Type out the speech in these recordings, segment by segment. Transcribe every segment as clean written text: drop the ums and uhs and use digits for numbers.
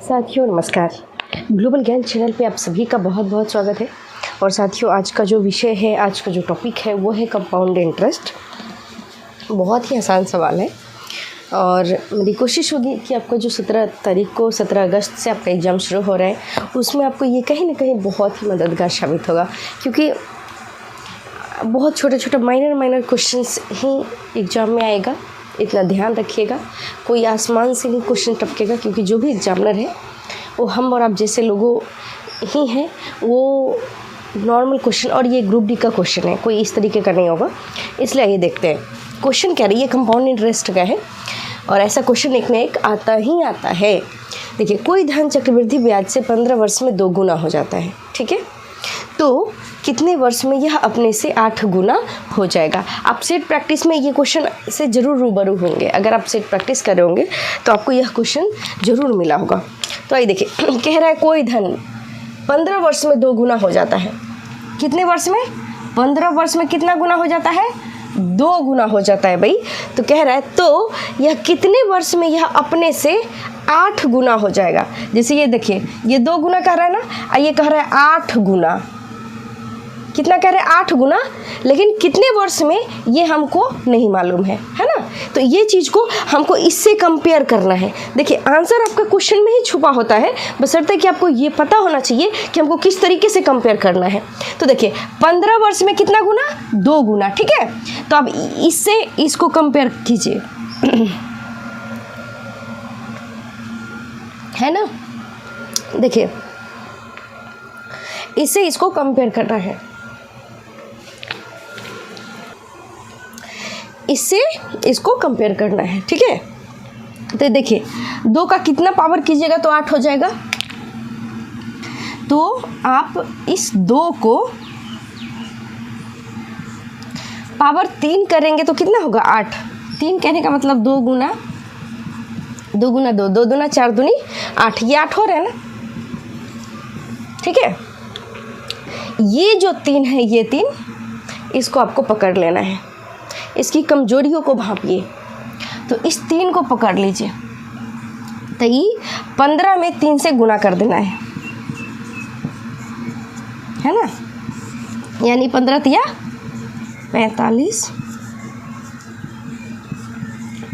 साथियों नमस्कार। ग्लोबल ज्ञान चैनल पे आप सभी का बहुत बहुत स्वागत है। और साथियों आज का जो विषय है, आज का जो टॉपिक है वो है कंपाउंड इंटरेस्ट। बहुत ही आसान सवाल है और मेरी कोशिश होगी कि आपका जो 17 अगस्त से आपका एग्ज़ाम शुरू हो रहा है उसमें आपको ये कहीं ना कहीं बहुत ही मददगार साबित होगा, क्योंकि बहुत छोटे छोटे माइनर क्वेश्चंस ही एग्ज़ाम में आएगा। इतना ध्यान रखिएगा, कोई आसमान से नहीं क्वेश्चन टपकेगा, क्योंकि जो भी एग्जामिनर है वो हम और आप जैसे लोगों ही हैं। वो नॉर्मल क्वेश्चन, और ये ग्रुप डी का क्वेश्चन है, कोई इस तरीके का नहीं होगा। इसलिए ये देखते हैं क्वेश्चन क्या रही है। कंपाउंड इंटरेस्ट का है और ऐसा क्वेश्चन एक न एक आता ही आता है। देखिए, कोई धन चक्रवृद्धि ब्याज से 15 वर्ष में 2 गुना हो जाता है, ठीक है, तो कितने वर्ष में यह अपने से 8 गुना हो जाएगा। आप सेट प्रैक्टिस में ये क्वेश्चन से ज़रूर रूबरू होंगे। अगर आप सेट प्रैक्टिस कर रहे होंगे तो आपको यह क्वेश्चन ज़रूर मिला होगा। तो आइए देखिए, कह रहा है कोई धन 15 वर्ष में 2 गुना हो जाता है। कितने वर्ष में? 15 वर्ष में कितना गुना हो जाता है? 2 गुना हो जाता है भाई। तो कह रहा है तो यह कितने वर्ष में यह अपने से 8 गुना हो जाएगा। जैसे ये देखिए, ये 2 गुना कह रहा है ना, ये कह रहा है 8 गुना। कितना कह रहे हैं? 8 गुना। लेकिन कितने वर्ष में ये हमको नहीं मालूम है ना। तो ये चीज़ को हमको इससे कंपेयर करना है। देखिए, आंसर आपका क्वेश्चन में ही छुपा होता है, बशर्ते कि आपको ये पता होना चाहिए कि हमको किस तरीके से कंपेयर करना है। तो देखिए, 15 वर्ष में कितना गुना? 2 गुना, ठीक है। तो अब इससे इसको कंपेयर कीजिए, है ना। देखिए, इससे इसको कंपेयर करना है, इससे इसको कंपेयर करना है, ठीक है। तो देखिए, 2 का कितना पावर कीजिएगा तो 8 हो जाएगा। तो आप इस 2 को पावर 3 करेंगे तो कितना होगा? 8। 3 कहने का मतलब 2 गुना 2 गुना 2, 2 दूना 4 दूनी 8, ये 8 हो रहा है ना, ठीक है। ये जो 3 है, ये 3, इसको आपको पकड़ लेना है, इसकी कमजोरियों को भांपिए। तो इस 3 को पकड़ लीजिए, तो ये 15 में 3 से गुना कर देना है ना। यानी 15 तिया 45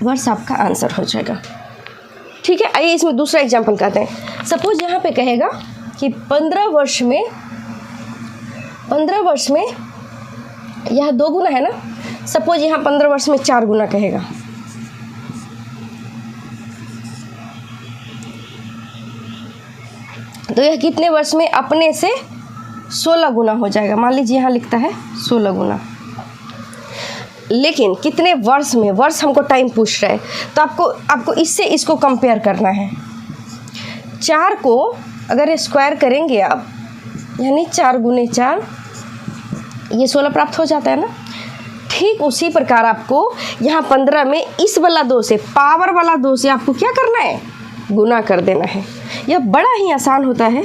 वर्ष आपका आंसर हो जाएगा, ठीक है। आइए इसमें दूसरा एग्जाम्पल करते हैं। सपोज यहाँ पे कहेगा कि 15 वर्ष में यह 2 गुना है ना। सपोज यहाँ 15 वर्ष में 4 गुना कहेगा। तो यह कितने वर्ष में अपने से 16 गुना हो जाएगा। मान लीजिए यहाँ लिखता है 16 गुना, लेकिन कितने वर्ष में? वर्ष हमको टाइम पूछ रहा है, तो आपको इससे इसको कंपेयर करना है। 4 को अगर स्क्वायर करेंगे आप, यानी 4 गुने 4, ये 16 प्राप्त हो जाता है ना। ठीक उसी प्रकार आपको यहाँ 15 में इस वाला 2 से, पावर वाला 2 से आपको क्या करना है? गुना कर देना है। यह बड़ा ही आसान होता है।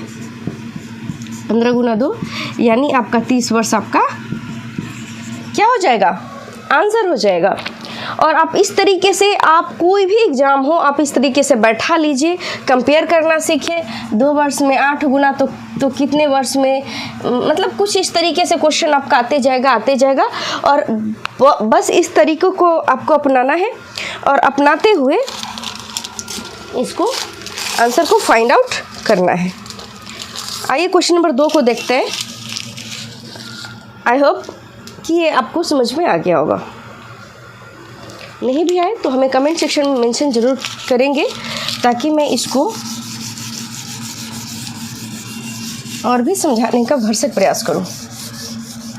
15 गुना 2 यानी आपका 30 वर्ष आपका क्या हो जाएगा? आंसर हो जाएगा। और आप इस तरीके से, आप कोई भी एग्ज़ाम हो, आप इस तरीके से बैठा लीजिए, कंपेयर करना सीखिए। 2 वर्ष में 8 गुना तो कितने वर्ष में, मतलब कुछ इस तरीके से क्वेश्चन आपका आते जाएगा। और बस इस तरीक़ों को आपको अपनाना है और अपनाते हुए इसको आंसर को फाइंड आउट करना है। आइए क्वेश्चन नंबर 2 को देखते हैं। आई होप कि ये आपको समझ में आ गया होगा। नहीं भी आए तो हमें कमेंट सेक्शन में मेंशन ज़रूर करेंगे, ताकि मैं इसको और भी समझाने का भरसक प्रयास करूं,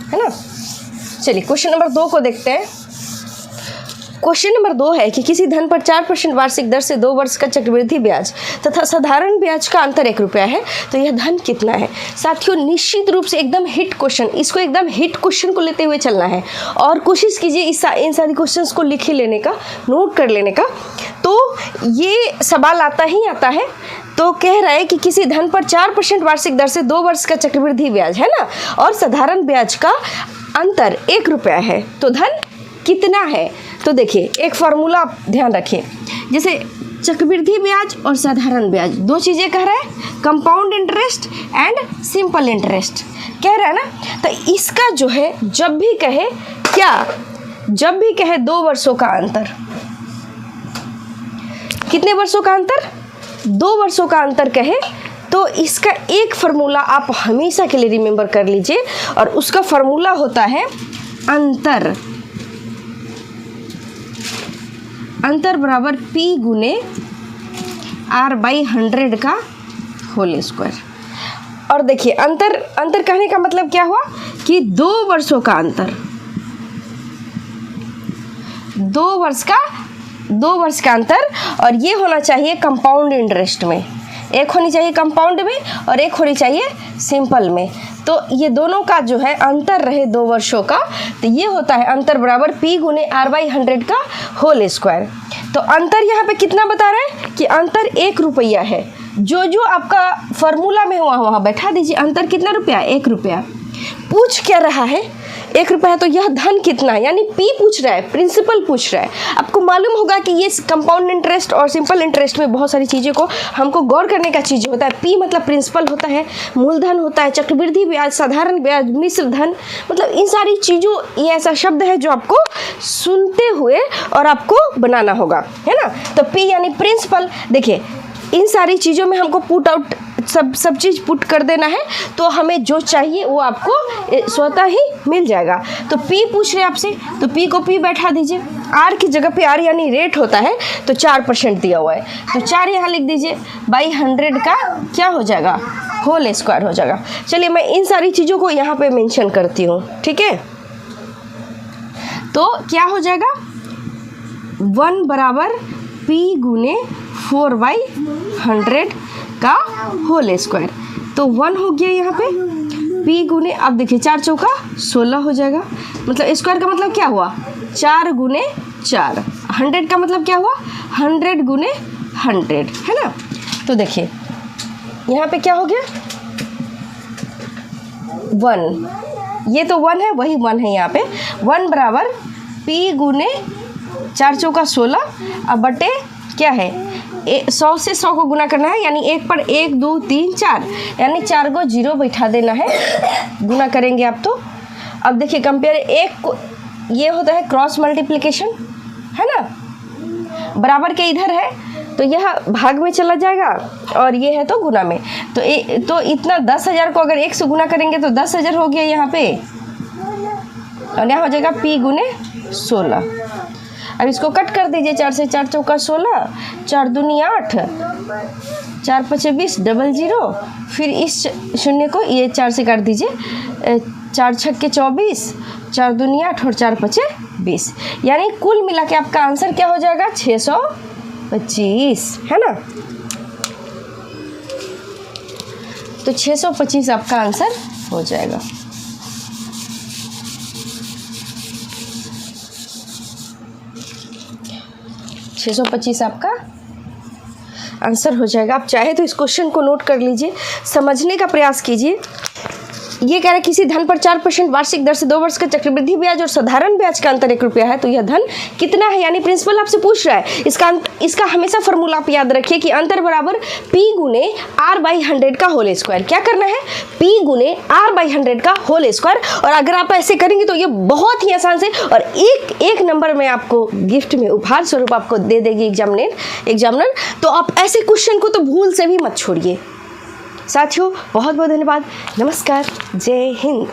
है ना। चलिए क्वेश्चन नंबर 2 को देखते हैं। क्वेश्चन नंबर 2 है कि किसी धन पर 4% वार्षिक दर से 2 वर्ष का चक्रवृद्धि ब्याज तथा साधारण ब्याज का अंतर 1 रुपया है, तो यह धन कितना है। साथियों, निश्चित रूप से एकदम हिट क्वेश्चन, इसको एकदम हिट क्वेश्चन को लेते हुए चलना है और कोशिश कीजिए इन सारी क्वेश्चंस को लिख लेने का, नोट कर लेने का। तो ये सवाल आता ही आता है। तो कह रहा है कि किसी धन पर 4% वार्षिक दर से 2 वर्ष का चक्रवृद्धि ब्याज है ना, और साधारण ब्याज का अंतर 1 रुपया है, तो धन कितना है। तो देखिए, एक फार्मूला आप ध्यान रखिए। जैसे चक्रवृद्धि ब्याज और साधारण ब्याज, दो चीज़ें कह रहा है, compound interest and simple interest कह रहा है ना। तो इसका जो है जब भी कहे क्या, जब भी कहे 2 वर्षों का अंतर, कितने वर्षों का अंतर, 2 वर्षों का अंतर कहे, तो इसका एक फार्मूला आप हमेशा के लिए रिमेंबर कर लीजिए, और उसका फार्मूला होता है अंतर, अंतर बराबर P गुने R/100 का होल स्क्वायर। और देखिए अंतर कहने का मतलब क्या हुआ कि 2 वर्षों का अंतर, 2 वर्ष का अंतर, और ये होना चाहिए कंपाउंड इंटरेस्ट में, एक होनी चाहिए कंपाउंड में और एक होनी चाहिए सिंपल में। तो ये दोनों का जो है अंतर रहे 2 वर्षों का, तो ये होता है अंतर बराबर P गुने R/100 का होल स्क्वायर। तो अंतर यहाँ पे कितना बता रहा है कि अंतर 1 रुपया है, जो आपका फॉर्मूला में वहाँ बैठा दीजिए। अंतर कितना रुपया, 1 रुपया। पूछ क्या रहा है, 1 रुपया है, तो यह धन कितना है, यानी P पूछ रहा है, प्रिंसिपल पूछ रहा है। आपको मालूम होगा कि ये कंपाउंड इंटरेस्ट और सिंपल इंटरेस्ट में बहुत सारी चीज़ों को हमको गौर करने का चीज़ होता है। P मतलब प्रिंसिपल होता है, मूलधन होता है, चक्रवृद्धि ब्याज, साधारण ब्याज, मिश्र धन, मतलब इन सारी चीज़ों, ये ऐसा शब्द है जो आपको सुनते हुए और आपको बनाना होगा, है ना। तो P यानी प्रिंसिपल। देखिए इन सारी चीज़ों में हमको पुट आउट सब चीज़ पुट कर देना है, तो हमें जो चाहिए वो आपको स्वतः ही मिल जाएगा। तो P पूछ रहे आपसे, तो P को P बैठा दीजिए, R की जगह पे R यानी रेट होता है, तो 4% दिया हुआ है, तो 4 यहाँ लिख दीजिए, बाई 100 का क्या हो जाएगा, होल स्क्वायर हो जाएगा। चलिए मैं इन सारी चीज़ों को यहाँ पे मेंशन करती हूँ, ठीक है। तो क्या हो जाएगा, 1 बराबर P गुने 4/100 का होल स्क्वायर। तो 1 हो गया यहाँ पे, P गुने, अब देखिए 4 चौका 16 हो जाएगा, मतलब स्क्वायर का मतलब क्या हुआ, 4 गुने 4, 100 का मतलब क्या हुआ, 100 गुने 100, है ना। तो देखिए यहाँ पे क्या हो गया, 1, ये तो 1 है, वही 1 है यहाँ पे। 1 बराबर P गुने 4 चौका 16, अब बटे क्या है, 100 से 100 को गुना करना है, यानी 1 पर 1 2 3 4, यानी 4 को 0 बैठा देना है, गुना करेंगे आप। तो अब देखिए कंपेयर, एक को ये होता है क्रॉस मल्टीप्लिकेशन, है ना, बराबर के इधर है तो यह भाग में चला जाएगा, और ये है तो गुना में। तो इतना 10,000 को अगर 1 से गुना करेंगे तो 10,000 हो गया यहाँ पे, और यहाँ हो जाएगा P गुने 16। अब इसको कट कर दीजिए, 4 से 4 चौका 16, 4 दूनी 8, 4 पचे 20, 00, फिर इस शून्य को ये 4 से काट दीजिए, 4 छक्के 24, 4 दूनी 8 और 4 पचे 20, यानी कुल मिला के आपका आंसर क्या हो जाएगा, 625, है ना। तो 625 आपका आंसर हो जाएगा। $625 आपका आंसर हो जाएगा। आप चाहे तो इस क्वेश्चन को नोट कर लीजिए, समझने का प्रयास कीजिए। ये कह रहा है किसी धन पर 4% वार्षिक दर से 2 वर्ष का चक्रवृद्धि ब्याज और साधारण ब्याज का अंतर 1 रुपया है, तो यह धन कितना है, यानी प्रिंसिपल आपसे पूछ रहा है। इसका हमेशा फॉर्मूला आप याद रखिए कि अंतर बराबर P गुने R/100 का होल स्क्वायर। क्या करना है, P गुने R/100 का होल स्क्वायर। और अगर आप ऐसे करेंगे तो ये बहुत ही आसान से, और एक नंबर में आपको गिफ्ट में उपहार स्वरूप आपको दे देगी एग्जामिनर। तो आप ऐसे क्वेश्चन को तो भूल से भी मत छोड़िए। साथियों बहुत बहुत धन्यवाद, नमस्कार, जय हिंद।